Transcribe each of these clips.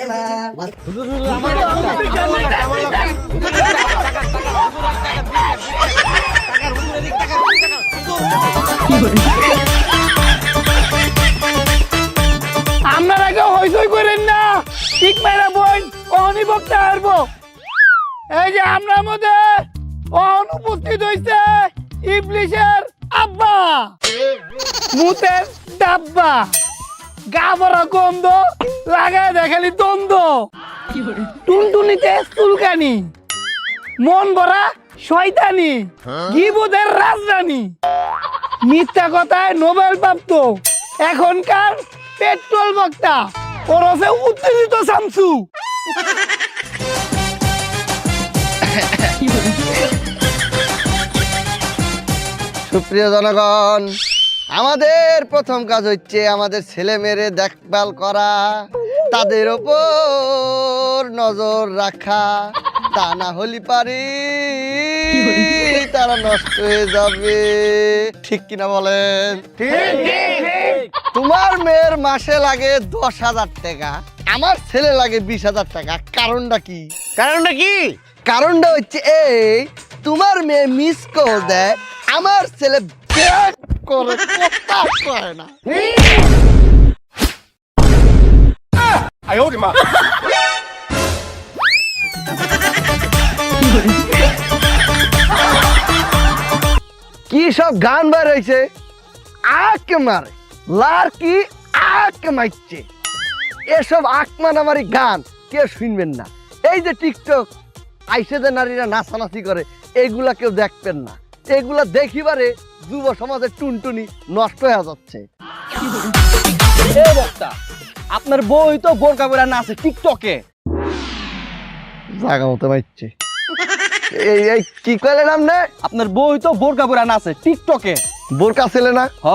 আপনারা কেউ হইচই করেন না, ঠিক মেরা বোন অনুভক্ত হারবো। এই যে আমরা মধ্যে অনুপস্থিত হইছে ইবলিশের আব্বা, মুতের ডাব্বা, গা ভরা গন্ধ, লাগায় দেখালি দ্বন্দ্ব, টুনটুনিতে চুলকানি, মন ভরা শয়তানি, গিবদের রাজরানী, মিথ্যা কথায় নোবেল প্রাপ্ত এখনকার পেট্রোল বক্তা ওরফে উত্তেজিত শামসু। সুপ্রিয় জনগণ, আমাদের প্রথম কাজ হচ্ছে আমাদের ছেলে মেয়েরে দেখভাল করা, তাদের ওপর নজর রাখা, তা না হলে পারি তারা নষ্ট হয়ে যাবে। ঠিক কিনা বলেন? তোমার মেয়ের মাসে লাগে 10,000 টাকা, আমার ছেলে লাগে 20,000 টাকা। কারণটা কি? কারণটা হচ্ছে এই, তোমার মেয়ে মিস কল দেয়, আমার ছেলে ব্যাক করে, কথা কয় না। কি সব গান বার হয়েছে, আকে মারে লারকি আকে মারছে, এসব আকমানামারি গান কেউ শুনবেন না। এই যে টিকটক আইসে যে নারীরা নাচানাচি করে, এইগুলা কেউ দেখবেন না। এগুলা দেখিবারে যুব সমাজের টুনটুনি নষ্ট হয়ে যাচ্ছে। আপনার বই তো বোরকা পরে নাচে টিকটকে। জাগা মতো মারছে। এই কি কইলেন আপনি? আপনার বই তো বোরকা পরে নাচে টিকটকে। বোরকা ছেলে না? হ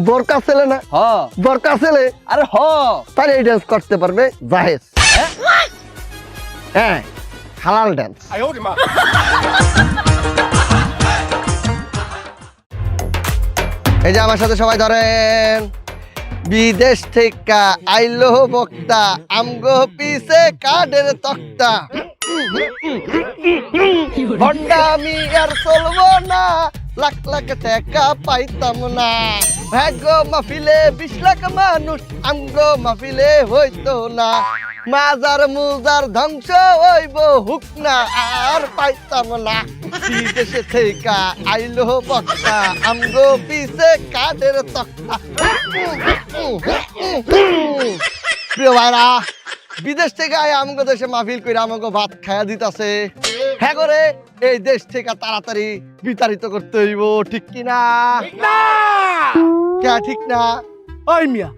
বোরকা ছেলে না? হ বোরকা ছেলে। আরে হ তাহলে এই ডান্স করতে পারবে জাহেজ। হ্যাঁ, হালাল ডান্স। এই যে আমার সাথে সবাই ধরেন, বিদেশ থেকে আইলো বক্তা, আমগো পিছে কাঠের তক্তা, ভণ্ডামি আর চলবো না, লাখ লাখ টাকা পাইতাম না, ভাগ্য মাহফিলে 20 লাখ মানুষ, আমগো মাহফিলে হইতো না, মাজার মুজার ধ্বংস হইব হুক না, আর পাইতাম না, বিদেশে থেকে আইলো বক্তা, আমগো পিছে কাঠের তক্তা। প্রিয় ভাইরা, বিদেশ থেকে আয় আমগো দেশে মাহফিল করে আমাকে ভাত খায়া দিতাছে, হ্যাঁ করে এই দেশ থেকে তাড়াতাড়ি বিতাড়িত করতে হইব। ঠিক কিনা? কে ঠিক না? ওই মিয়া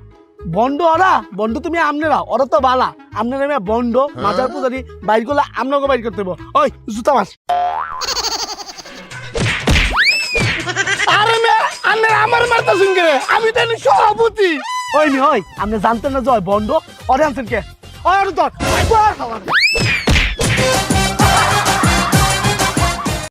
বন্ড ওরা, বন্ড তুমি আমনেরা, ওরা তো বালা, আমনেরা মিয়া বন্ড, মাজার পূজারি বাইর করলে আমনাকে বাইর করতে হইব। ওই জুতা মাস। আরে মিয়া আমনেরা আমার মারতা শুনকে, আমি তো এনে সভাপতি। ওই মিয়া, ওই আপনি জানতেন না জয় বন্ড, ওরে আনছেন কে? ওই ওরে ধর,